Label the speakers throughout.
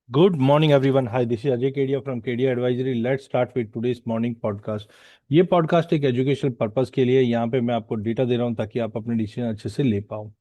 Speaker 1: Good morning, everyone. Hi, this is Ajay Kedia from Kedia Advisory. Let's start with today's morning podcast. ये podcast एक educational purpose के लिए है। यहाँ पे मैं आपको डेटा दे रहा हूँ ताकि आप अपने डिसीजन अच्छे से ले पाओ।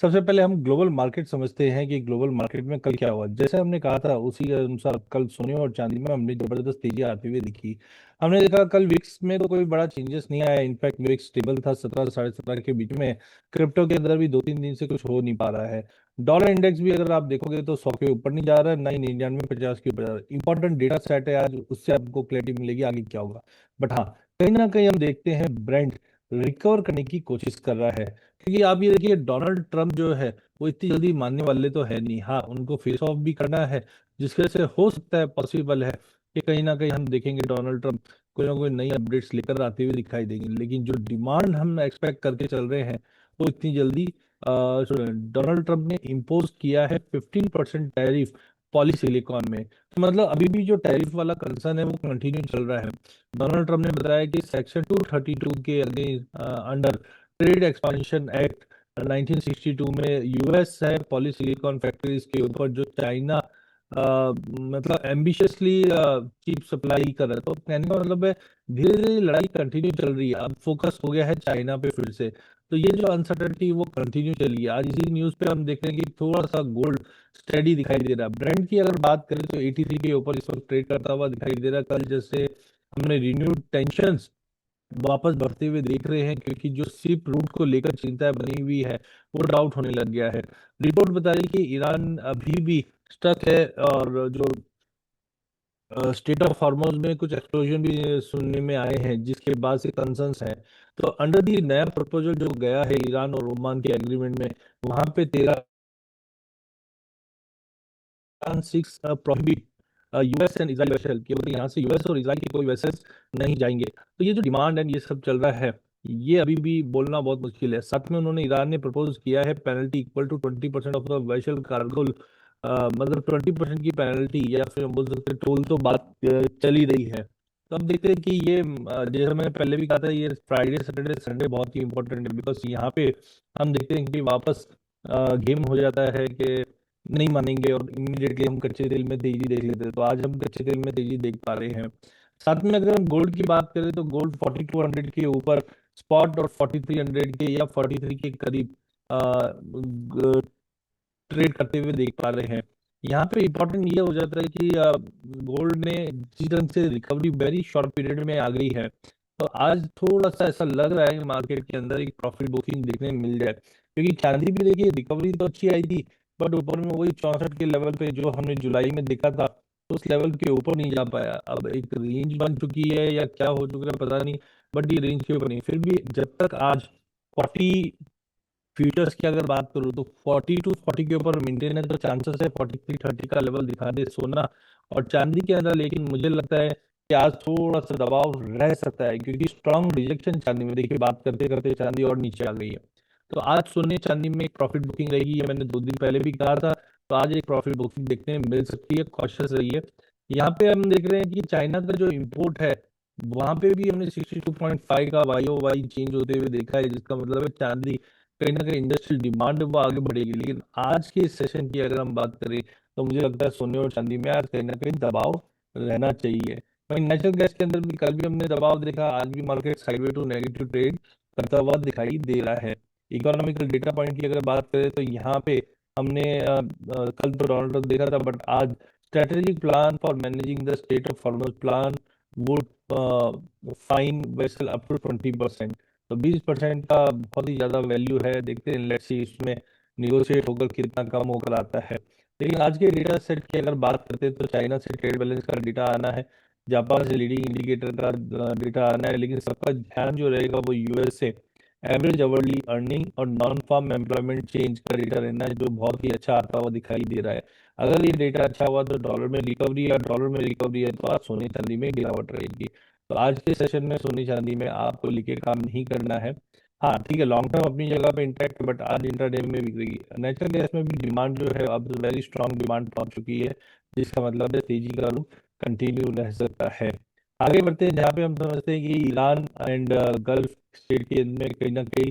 Speaker 1: सबसे पहले हम ग्लोबल मार्केट समझते हैं कि ग्लोबल मार्केट में कल क्या हुआ। जैसे हमने कहा था उसी के अनुसार कल सोने और चांदी में हमने जबरदस्त तेजी आती हुई दिखी। हमने देखा कल विक्स में तो कोई बड़ा चेंजेस नहीं आया। इनफैक्ट विक्स स्टेबल था 17 साढ़े 17 के बीच में। क्रिप्टो के अंदर भी 2-3 दिन से कुछ हो नहीं पा रहा है। डॉलर इंडेक्स भी अगर आप देखोगे तो 100 के ऊपर नहीं जा रहा है, ना ही 99-50 के ऊपर जा रहा है। इंपॉर्टेंट डेटा सेट है आज, उससे आपको क्लैरिटी मिलेगी आगे क्या होगा। बट हाँ, कहीं ना कहीं हम देखते हैं ब्रांड रिकवर करने की कोशिश कर रहा है, क्योंकि आप ये देखिए डोनाल्ड ट्रंप जो है वो इतनी जल्दी मानने वाले तो है नहीं। हाँ, उनको फेस ऑफ भी करना है, जिसकी वजह से हो सकता है, पॉसिबल है कि कहीं ना कहीं हम देखेंगे डोनाल्ड ट्रंप कोई ना कोई नई अपडेट्स लेकर आते हुए दिखाई देंगे। लेकिन जो डिमांड हम एक्सपेक्ट करके चल रहे हैं वो इतनी जल्दी डोनाल्ड ट्रंप ने इम्पोज किया है 15% टैरिफ पॉली सिलिकॉन में। तो मतलब अभी भी जो टैरिफ वाला कंसर्न है वो कंटिन्यू चल रहा है। डोनाल्ड ट्रंप ने बताया कि सेक्शन 232 के अंडर ट्रेड एक्सपांशन एक्ट 1962 में यूएस है पॉली सिलिकॉन फैक्ट्रीज के ऊपर जो चाइना मतलब एम्बिशियसली चीप सप्लाई कर रहा है। तो कहने का मतलब है धीरे धीरे लड़ाई कंटिन्यू चल रही है। अब फोकस हो गया है चाइना पे फिर से। तो ये जो अनसर्टेनिटी वो कंटिन्यू चली है। आज इसी न्यूज पे हम देख रहे हैं कि थोड़ा सा गोल्ड स्टेडी दिखाई दे रहा है। ब्रेंट की अगर बात करें तो 83 के ऊपर इस वक्त ट्रेड करता हुआ दिखाई दे रहा है। कल जैसे हमने रिन्यूड टेंशंस वापस बढ़ते हुए देख रहे हैं, क्योंकि जो शिप रूट को लेकर चिंता बनी हुई है वो डाउट होने लग गया है। रिपोर्ट बता रही है कि ईरान अभी भी स्टक है, और जो स्टेट ऑफ हॉर्मोज में कुछ एक्सप्लोजन भी सुनने में आए हैं, जिसके बाद से कंसर्न्स हैं। तो अंडर दी नया प्रपोजल जो गया है ईरान और ओमान के एग्रीमेंट में, वहां पे 13 6 prohibit US and Israel vessel, केवल यहाँ से यूएस और इजराइल के कोई वेसल्स नहीं जाएंगे। तो ये जो डिमांड एंड ये सब चल रहा है, ये अभी भी बोलना बहुत मुश्किल है। साथ में उन्होंने ईरान ने प्रपोज किया है penalty equal to 20% of the vessel cargo. मतलब 20% की पेनल्टी, या फिर हम बोल सकते हैं टोल। तो बात चल ही रही है। तो अब देखते हैं कि ये जैसे मैंने पहले भी कहा था, ये फ्राइडे सैटरडे संडे बहुत ही इंपॉर्टेंट है, बिकॉज यहाँ पे हम देखते हैं कि वापस गेम हो जाता है कि नहीं मानेंगे और इमीडिएटली हम कच्चे तेल में तेजी देख लेते हैं। तो आज हम कच्चे तेल में तेजी देख पा रहे हैं। साथ में अगर हम गोल्ड की बात करें तो गोल्ड 4200 के ऊपर स्पॉट, और 4300 के या 43 के करीब ट्रेड करते हुए देख पा रहे हैं। यहाँ पे इम्पोर्टेंट ये हो जाता है कि गोल्ड ने जिस ढंग से रिकवरी वेरी शॉर्ट पीरियड में आ गई है, तो आज थोड़ा सा ऐसा लग रहा है कि मार्केट के अंदर एक प्रॉफिट बुकिंग देखने में मिल जाए। क्योंकि चांदी भी देखिए रिकवरी तो अच्छी आई थी, बट ऊपर में वही 64 के लेवल पे जो हमने जुलाई में देखा था, तो उस लेवल के ऊपर नहीं जा पाया। अब एक रेंज बन चुकी है या क्या हो चुका है पता नहीं, बट ये रेंज के ऊपर नहीं। फिर भी जब तक आज 40 फ्यूचर्स की अगर बात करूँ तो 42-40 के ऊपर मेंटेन है, तो चांसेस है 43-30 का लेवल दिखा दे सोना और चांदी के अंदर। लेकिन मुझे लगता है कि आज थोड़ा सा दबाव रह सकता है, क्योंकि स्ट्रांग रिजेक्शन चांदी में देखिए बात करते करते चांदी और नीचे आ गई है। तो आज सोने चांदी में एक प्रॉफिट बुकिंग रहेगी, ये मैंने 2 दिन पहले भी कहा था। तो आज एक प्रॉफिट बुकिंग देखने में मिल सकती है, कॉशियस रहिए। यहाँ पे हम देख रहे हैं कि चाइना का जो इम्पोर्ट है वहां पे भी हमने 62.5 का वाई ओ वाई चेंज होते हुए देखा है, जिसका मतलब है चांदी कहीं ना कहीं इंडस्ट्रियल डिमांड वो आगे बढ़ेगी। लेकिन आज के सेशन की अगर हम बात करें तो मुझे लगता है सोने और चांदी में आज कहीं ना कहीं दबाव रहना चाहिए। वहीं नेचुरल गैस के अंदर भी कल भी हमने दबाव देखा, आज भी market sideway to negative trade करता हुआ दिखाई दे रहा है। इकोनॉमिकल डेटा पॉइंट की अगर बात करें तो यहाँ पे हमने कल तो डोनाल्ड ट्रंप देखा था, बट आज strategic plan for managing the state of farmers plan would fine vessel up to 20%। तो 20% का बहुत ही ज्यादा वैल्यू है। देखते हैं लेट्स सी इसमें निगोशिएट होकर कितना कम होकर आता है। लेकिन आज के डेटा सेट की अगर बात करते हैं तो चाइना से ट्रेड बैलेंस का डेटा आना है, जापान से लीडिंग इंडिकेटर का डेटा आना है। लेकिन सबका ध्यान जो रहेगा वो यूएस से एवरेज अवर्ली अर्निंग और नॉन फार्म एम्प्लॉयमेंट चेंज का डेटा रहना है, जो बहुत ही अच्छा आता हुआ दिखाई दे रहा है। अगर ये डेटा अच्छा हुआ तो डॉलर में रिकवरी, या डॉलर में रिकवरी है तो आज सोने चांदी में गिरावट रहेगी। तो आज के सेशन में सोने चांदी में आपको लेके काम नहीं करना है। हाँ ठीक है, लॉन्ग टर्म अपनी जगह पे इंटैक्ट, बट आज इंटरडे में बिगड़ेगी। नेचुरल गैस में भी डिमांड जो है अब वेरी स्ट्रांग डिमांड पहुंच चुकी है, जिसका मतलब है तेजी का रुख कंटिन्यू रह सकता है। आगे बढ़ते हैं, जहाँ पे हम समझते हैं कि ईरान एंड गल्फ स्टेट के में कहीं ना कहीं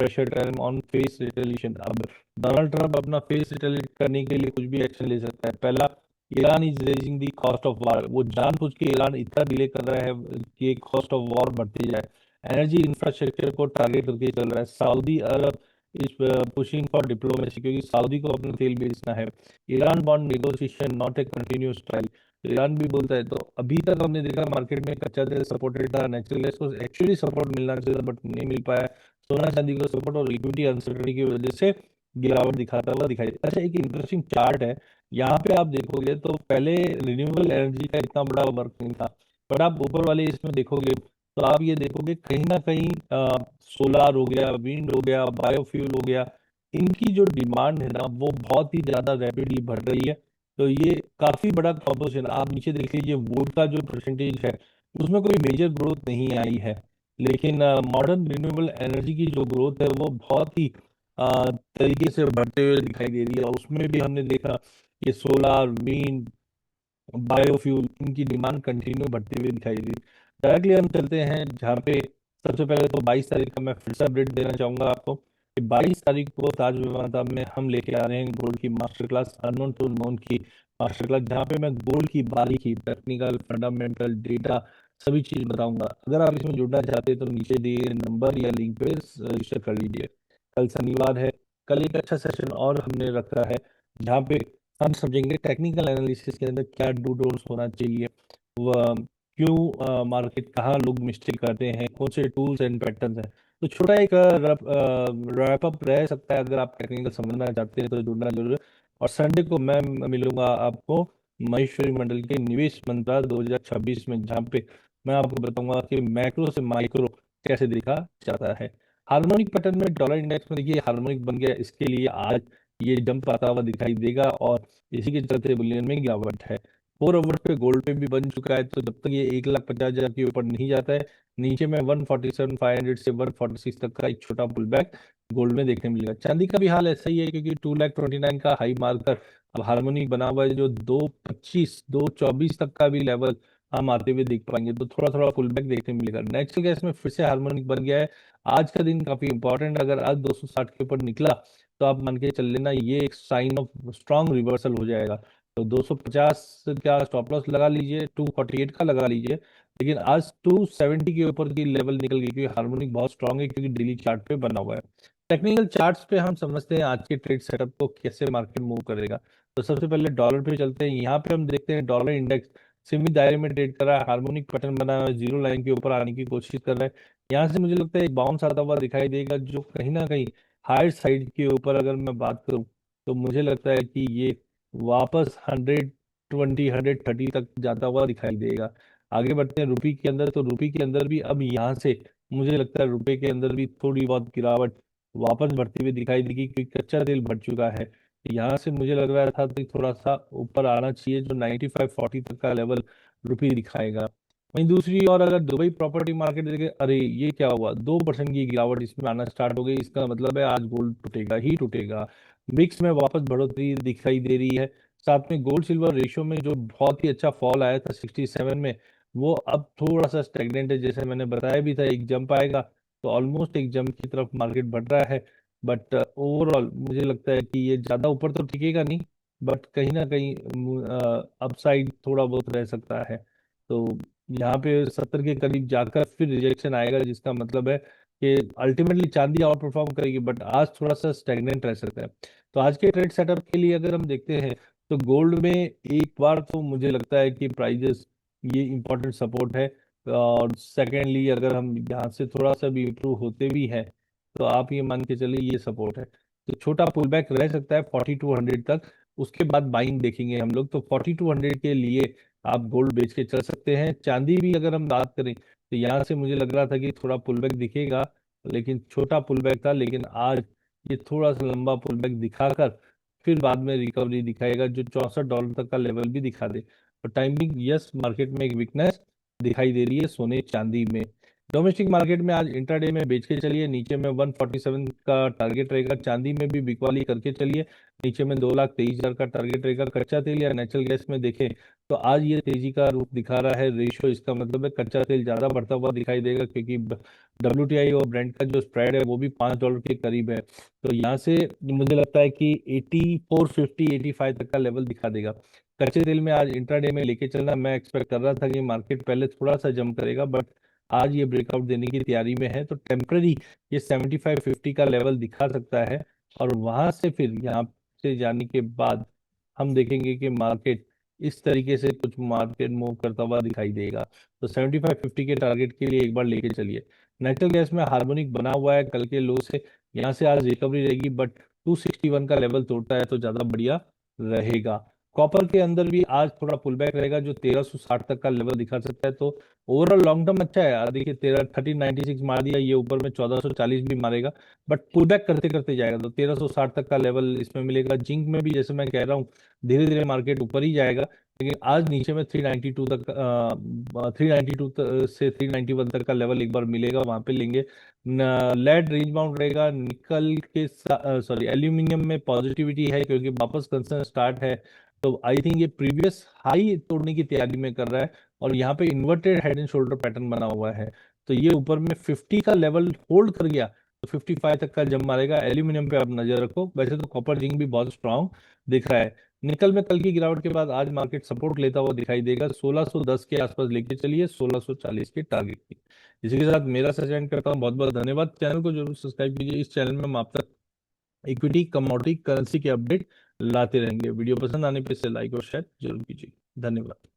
Speaker 1: pressure term on face retaliation. अब डोनाल्ड ट्रंप अपना फेस रिटेलिएट करने के लिए कुछ भी एक्शन ले सकता है। पहला, Iran is raising the cost of war, वो जानबूझ के ईरान इतना डिले कर रहा है कि कॉस्ट ऑफ वॉर बढ़ती जाए। एनर्जी इंफ्रास्ट्रक्चर को टारगेट करके चल रहा है। Saudi Arab is pushing for diplomacy, क्योंकि सऊदी को अपना तेल बेचना है। Iran bond negotiation not a continuous trial, तो ईरान भी बोलता है। तो अभी तक हमने देखा मार्केट में कच्चा तेल सपोर्टेड था, नेचुरल गैस को एक्चुअली सपोर्ट मिलना चाहिए बट नहीं मिल पाया। सोना चांदी को सपोर्ट और इक्विटी अनसर्टेनिटी की वजह से गिरावट दिखाता हुआ दिखाई दे। अच्छा, एक इंटरेस्टिंग चार्ट है, यहाँ पे आप देखोगे तो पहले रिन्यूएबल एनर्जी का इतना बड़ा वर्क नहीं था, बट आप ऊपर वाले इसमें देखोगे तो आप ये देखोगे कहीं ना कहीं सोलार हो गया, विंड हो गया, बायोफ्यूल हो गया, इनकी जो डिमांड है ना वो बहुत ही ज्यादा रैपिडली बढ़ रही है। तो ये काफी बड़ा कॉम्पोजिशन आप नीचे देख लीजिए, वुड का जो परसेंटेज है उसमें कोई मेजर ग्रोथ नहीं आई है, लेकिन मॉडर्न रिन्यूएबल एनर्जी की जो ग्रोथ है वो बहुत ही तरीके से बढ़ते हुए दिखाई दे रही है। और उसमें भी हमने देखा ये सोलार, विंड, बायोफ्यूल, इनकी डिमांड कंटिन्यू बढ़ती हुई दिखाई दी। डायरेक्टली हम चलते हैं जहाँ पे सबसे पहले तो 22 तारीख का मैं फिर से अपडेट देना चाहूंगा आपको कि 22 तारीख को ताज विमानतम में हम लेके आ रहे हैं गोल्ड की master class, unknown to known की मास्टर क्लास, जहाँ पे मैं गोल्ड की बारीकी, टेक्निकल, फंडामेंटल, डेटा, सभी चीज बताऊंगा। अगर आप इसमें जुड़ना चाहते हैं तो नीचे दिए नंबर या लिंक पे रजिस्टर कर लीजिए। कल शनिवार है, कल एक अच्छा सेशन और हमने रखा है जहाँ पे हम समझेंगे टेक्निकल एनालिसिस के अंदर क्या डू डोंट्स होना चाहिए, वह क्यों मार्केट, कहाँ लोग मिस्टेक करते हैं, कौन से टूल्स एंड पैटर्न्स हैं। तो छोटा एक रैप अप रह सकता है, अगर आप टेक्निकल समझना चाहते हैं तो जुड़ना जरूर है। और संडे को मैं मिलूंगा आपको महेश्वरी मंडल के निवेश मंत्रा 2026 में, जहाँ पे मैं आपको बताऊंगा कि मैक्रो से माइक्रो कैसे देखा जाता है। हार्मोनिक पैटर्न में डॉलर इंडेक्स में देखिए हार्मोनिक बन गया, इसके लिए आज ये जंप आता हुआ दिखाई देगा और इसी के चलते बुलियन में गिरावट है। 4 ओवर पे गोल्ड पे भी बन चुका है, तो जब तक ये 1,50,000 के ऊपर नहीं जाता है, नीचे में 147,500 से 146 तक का एक छोटा पुल बैक गोल्ड में देखने मिलेगा। चांदी का भी हाल ऐसा ही है, क्योंकि 2,29,000 का हाई मार्कर अब हार्मोनिक बना हुआ है, जो 2,25 2,24 तक का भी लेवल हम आते हुए देख पाएंगे, तो थोड़ा थोड़ा पुल बैक देखने मिलेगा। नेचुरल गैस में फिर से हार्मोनिक बन गया है। आज का दिन काफी इंपॉर्टेंट, अगर आज 260 के ऊपर निकला तो आप मान के चल लेना ये एक साइन ऑफ स्ट्रांग रिवर्सल हो जाएगा। तो 250 का स्टॉप लॉस लगा लीजिए, 248 का लगा लीजिए, लेकिन आज 270 के ऊपर की लेवल निकल गई, क्योंकि हार्मोनिक बहुत स्ट्रांग है, क्योंकि डेली चार्ट पे बना हुआ है। टेक्निकल चार्ट्स पे हम समझते हैं आज के ट्रेड सेटअप को, कैसे मार्केट मूव करेगा। तो सबसे पहले डॉलर पे चलते हैं। यहाँ पे हम देखते हैं डॉलर इंडेक्स सीमित दायरे में ट्रेड कर रहा है, हार्मोनिक पैटर्न बना हुआ है, जीरो लाइन के ऊपर आने की कोशिश कर रहा है। यहाँ से मुझे लगता है एक बाउंस आता हुआ दिखाई देगा, जो कहीं ना कहीं हायर साइड के ऊपर अगर मैं बात करूं तो मुझे लगता है कि ये वापस 120 130 तक जाता हुआ दिखाई देगा। आगे बढ़ते हैं रुपी के अंदर, तो रुपी के अंदर भी अब यहाँ से मुझे लगता है रुपए के अंदर भी थोड़ी बहुत गिरावट वापस बढ़ती हुई दिखाई देगी, क्योंकि कच्चा तेल बढ़ चुका है। यहाँ से मुझे लग रहा था कि थोड़ा सा ऊपर आना चाहिए, जो 95-40 तक का लेवल रुपी दिखाएगा। वहीं दूसरी ओर अगर दुबई प्रॉपर्टी मार्केट देखे, अरे ये क्या हुआ, 2% की गिरावट इसमें आना स्टार्ट हो गई, इसका मतलब है आज गोल्ड टूटेगा ही टूटेगा। मिक्स में वापस बढ़ोतरी दिखाई दे रही है। साथ में गोल्ड सिल्वर रेशियो में जो बहुत ही अच्छा फॉल आया था 67 में, वो अब थोड़ा सा स्टेगनेंट है। जैसे मैंने बताया भी था एक जंप आएगा, तो ऑलमोस्ट एक जंप की तरफ मार्केट बढ़ रहा है। बट ओवरऑल मुझे लगता है कि ये ज्यादा ऊपर तो टिकेगा नहीं, बट कहीं ना कहीं अपसाइड थोड़ा बहुत रह सकता है। तो यहाँ पे 70 के करीब जाकर फिर रिजेक्शन आएगा, जिसका मतलब है कि अल्टीमेटली चांदी आउट परफॉर्म करेगी, बट आज थोड़ा सा स्टेगनेंट रह सकता है। तो आज के ट्रेड सेटअप के लिए अगर हम देखते हैं तो गोल्ड में एक बार तो मुझे लगता है कि प्राइजेस ये इंपॉर्टेंट सपोर्ट है। और सेकेंडली अगर हम यहाँ से थोड़ा सा भी इम्प्रूव होते भी हैं तो आप ये मान के चलिए ये सपोर्ट है। तो छोटा पुल बैक रह सकता है 4200 तक, उसके बाद बाइंग देखेंगे हम लोग। तो 4200 के लिए आप गोल्ड बेच के चल सकते हैं। चांदी भी अगर हम बात करें तो यहाँ से मुझे लग रहा था कि थोड़ा पुल बैक दिखेगा, लेकिन छोटा पुल बैक था, लेकिन आज ये थोड़ा सा लंबा पुल बैक दिखाकर फिर बाद में रिकवरी दिखाएगा, जो $64 तक का लेवल भी दिखा दे। और टाइमिंग यस, मार्केट में एक वीकनेस दिखाई दे रही है सोने चांदी में। डोमेस्टिक मार्केट में आज इंट्राडे में बेच के चलिए, नीचे में 147 का टारगेट रहेगा। चांदी में भी बिकवाली करके चलिए, नीचे में 2,23,000 का टारगेट रहेगा। कच्चा तेल या नेचुरल गैस में देखें तो आज ये तेजी का रूप दिखा रहा है। रेशियो इसका मतलब है कच्चा तेल ज्यादा बढ़ता हुआ दिखाई देगा, क्योंकि WTI और ब्रेंट का जो स्प्रेड है वो भी $5 के करीब है। तो यहाँ से मुझे लगता है कि 84, 50, 85 तक का लेवल दिखा देगा। कच्चे तेल में आज इंट्राडे में लेके चलना, मैं एक्सपेक्ट कर रहा था कि मार्केट पहले थोड़ा सा जंप करेगा, बट आज ये ब्रेकआउट देने की तैयारी में है। तो टेम्पररी ये 75, 50 का लेवल दिखा सकता है, और वहां से फिर यहाँ से जाने के बाद हम देखेंगे कि मार्केट इस तरीके से कुछ मार्केट मूव करता हुआ दिखाई देगा। तो 75, 50 के टारगेट के लिए एक बार लेके चलिए। नेचुरल गैस में हार्मोनिक बना हुआ है कल के लो से, यहाँ से आज रिकवरी रहेगी, बट 261 का लेवल तोड़ता है तो ज्यादा बढ़िया रहेगा। कॉपर के अंदर भी आज थोड़ा पुल बैक रहेगा, जो 1360 तक का लेवल दिखा सकता है। तो ओवरऑल लॉन्ग टर्म अच्छा है। देखिए 1396 मार दिया, ये ऊपर में 1440 भी मारेगा, बट पुल बैक करते करते जाएगा। तो 1360 तक का लेवल इसमें मिलेगा। जिंक में भी जैसे मैं कह रहा हूँ, धीरे धीरे मार्केट ऊपर ही जाएगा, लेकिन आज नीचे में 392 तक 392 से 391 तक का लेवल एक बार मिलेगा, वहां पे लेंगे। लेड रेंज बाउंड रहेगा। निकल के सॉरी एल्यूमिनियम में पॉजिटिविटी है, क्योंकि वापस कंसर्न स्टार्ट है। तो आई थिंक ये प्रीवियस हाई तोड़ने की तैयारी में कर रहा है, और यहाँ पे inverted head and shoulder pattern बना हुआ है। तो ये ऊपर में 50 का लेवल होल्ड कर गया तो 55 तक का जंप मारेगा। एल्यूमिनियम पे आप नजर रखो। वैसे तो कॉपर जिंक भी बहुत स्ट्रांग दिख रहा है। निकल में कल की गिरावट के बाद आज मार्केट सपोर्ट लेता हुआ दिखाई देगा। 1610 के आसपास लेके चलिए, 1640 के टारगेट की। इसी के साथ मेरा सेशन करता हूँ। बहुत बहुत धन्यवाद। चैनल को जरूर सब्सक्राइब कीजिए। इस चैनल में हम आप तक इक्विटी, कमोडिटी, करेंसी के अपडेट लाते रहेंगे। वीडियो पसंद आने पे इसे लाइक और शेयर जरूर कीजिए। धन्यवाद।